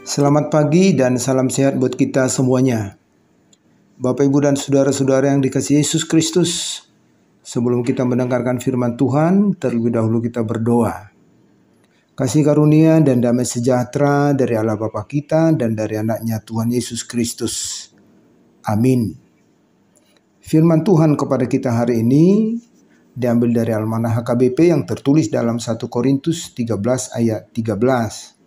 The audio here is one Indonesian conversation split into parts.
Selamat pagi dan salam sehat buat kita semuanya. Bapak, Ibu, dan saudara-saudara yang dikasihi Yesus Kristus, sebelum kita mendengarkan firman Tuhan, terlebih dahulu kita berdoa. Kasih karunia dan damai sejahtera dari Allah Bapa kita dan dari anaknya Tuhan Yesus Kristus. Amin. Firman Tuhan kepada kita hari ini diambil dari Almanah HKBP yang tertulis dalam 1 Korintus 13 ayat 13.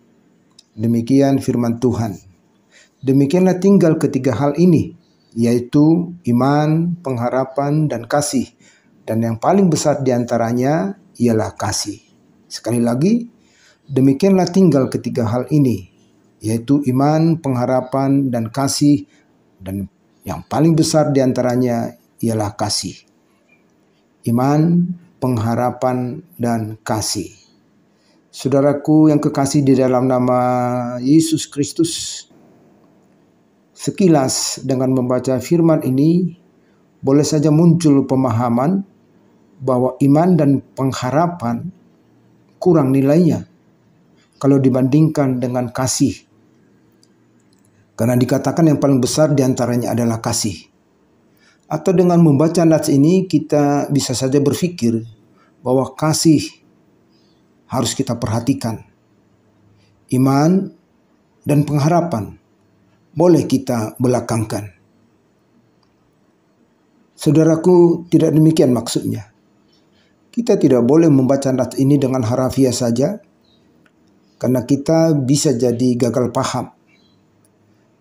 Demikian firman Tuhan. Demikianlah tinggal ketiga hal ini, yaitu iman, pengharapan, dan kasih. Dan yang paling besar diantaranya ialah kasih. Sekali lagi, demikianlah tinggal ketiga hal ini, yaitu iman, pengharapan, dan kasih. Dan yang paling besar diantaranya ialah kasih. Iman, pengharapan, dan kasih. Saudaraku yang kekasih di dalam nama Yesus Kristus, sekilas dengan membaca firman ini, boleh saja muncul pemahaman bahwa iman dan pengharapan kurang nilainya kalau dibandingkan dengan kasih. Karena dikatakan yang paling besar diantaranya adalah kasih. Atau dengan membaca nats ini kita bisa saja berpikir bahwa kasih harus kita perhatikan. Iman dan pengharapan boleh kita belakangkan. Saudaraku, tidak demikian maksudnya. Kita tidak boleh membaca nats ini dengan harafiah saja, karena kita bisa jadi gagal paham.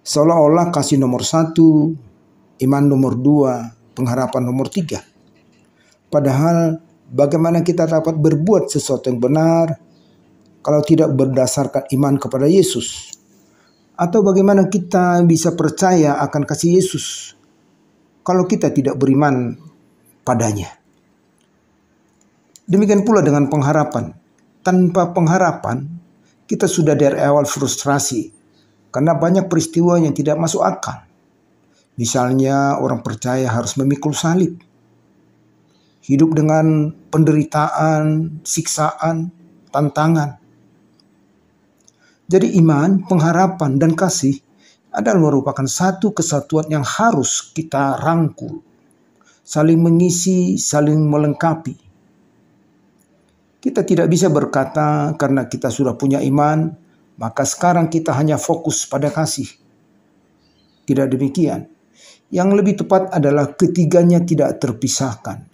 Seolah-olah kasih nomor 1, iman nomor 2, pengharapan nomor 3. Padahal bagaimana kita dapat berbuat sesuatu yang benar kalau tidak berdasarkan iman kepada Yesus? Atau bagaimana kita bisa percaya akan kasih Yesus kalau kita tidak beriman padanya? Demikian pula dengan pengharapan. Tanpa pengharapan, kita sudah dari awal frustrasi karena banyak peristiwa yang tidak masuk akal. Misalnya orang percaya harus memikul salib. Hidup dengan penderitaan, siksaan, tantangan. Jadi iman, pengharapan, dan kasih adalah merupakan satu kesatuan yang harus kita rangkul. Saling mengisi, saling melengkapi. Kita tidak bisa berkata karena kita sudah punya iman, maka sekarang kita hanya fokus pada kasih. Tidak demikian. Yang lebih tepat adalah ketiganya tidak terpisahkan.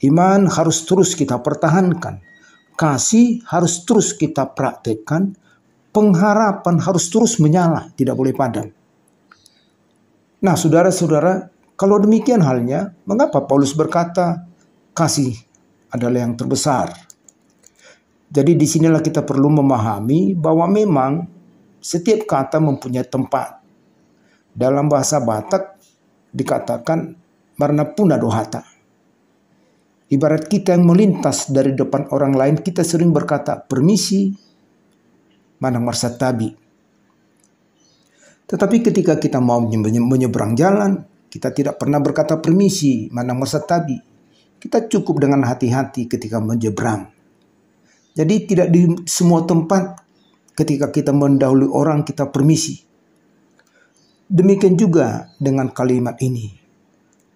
Iman harus terus kita pertahankan. Kasih harus terus kita praktekkan. Pengharapan harus terus menyala, tidak boleh padam. Nah, saudara-saudara, kalau demikian halnya, mengapa Paulus berkata kasih adalah yang terbesar? Jadi disinilah kita perlu memahami bahwa memang setiap kata mempunyai tempat. Dalam bahasa Batak dikatakan marna puna dohata. Ibarat kita yang melintas dari depan orang lain, kita sering berkata, permisi, manang marsatabi. Tetapi ketika kita mau menyeberang jalan, kita tidak pernah berkata permisi, manang marsatabi. Kita cukup dengan hati-hati ketika menyeberang. Jadi tidak di semua tempat ketika kita mendahului orang kita permisi. Demikian juga dengan kalimat ini.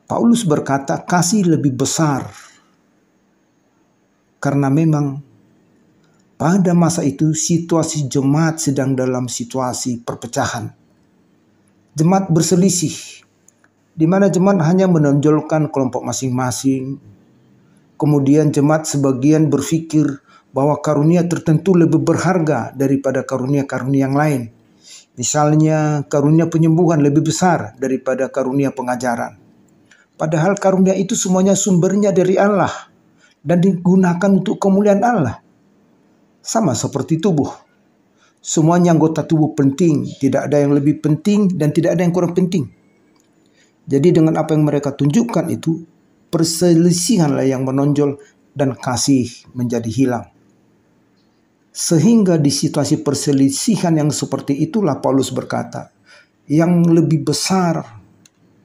Paulus berkata kasih lebih besar. Karena memang pada masa itu situasi jemaat sedang dalam situasi perpecahan. Jemaat berselisih, di mana jemaat hanya menonjolkan kelompok masing-masing. Kemudian jemaat sebagian berpikir bahwa karunia tertentu lebih berharga daripada karunia-karunia yang lain. Misalnya karunia penyembuhan lebih besar daripada karunia pengajaran. Padahal karunia itu semuanya sumbernya dari Allah dan digunakan untuk kemuliaan Allah. Sama seperti tubuh. Semuanya anggota tubuh penting. Tidak ada yang lebih penting dan tidak ada yang kurang penting. Jadi dengan apa yang mereka tunjukkan itu, perselisihanlah yang menonjol dan kasih menjadi hilang. Sehingga di situasi perselisihan yang seperti itulah Paulus berkata, yang lebih besar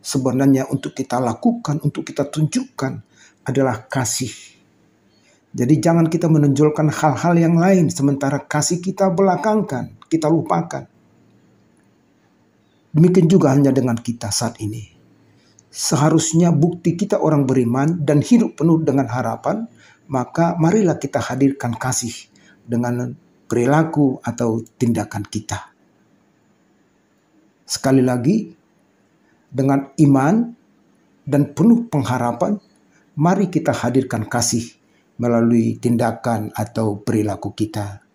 sebenarnya untuk kita lakukan, untuk kita tunjukkan adalah kasih. Jadi jangan kita menonjolkan hal-hal yang lain sementara kasih kita belakangkan, kita lupakan. Demikian juga hanya dengan kita saat ini. Seharusnya bukti kita orang beriman dan hidup penuh dengan harapan, maka marilah kita hadirkan kasih dengan perilaku atau tindakan kita. Sekali lagi, dengan iman dan penuh pengharapan, mari kita hadirkan kasih melalui tindakan atau perilaku kita.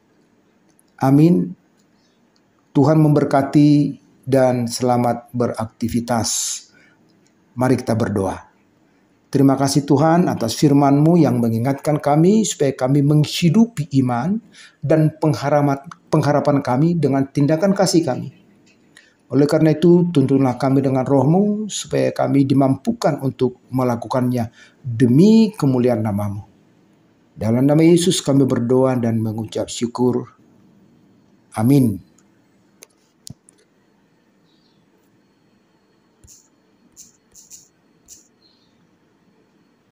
Amin. Tuhan memberkati dan selamat beraktivitas. Mari kita berdoa. Terima kasih Tuhan atas firman-Mu yang mengingatkan kami supaya kami menghidupi iman dan pengharapan kami dengan tindakan kasih kami. Oleh karena itu, tuntunlah kami dengan Roh-Mu supaya kami dimampukan untuk melakukannya demi kemuliaan nama-Mu. Dalam nama Yesus kami berdoa dan mengucap syukur. Amin.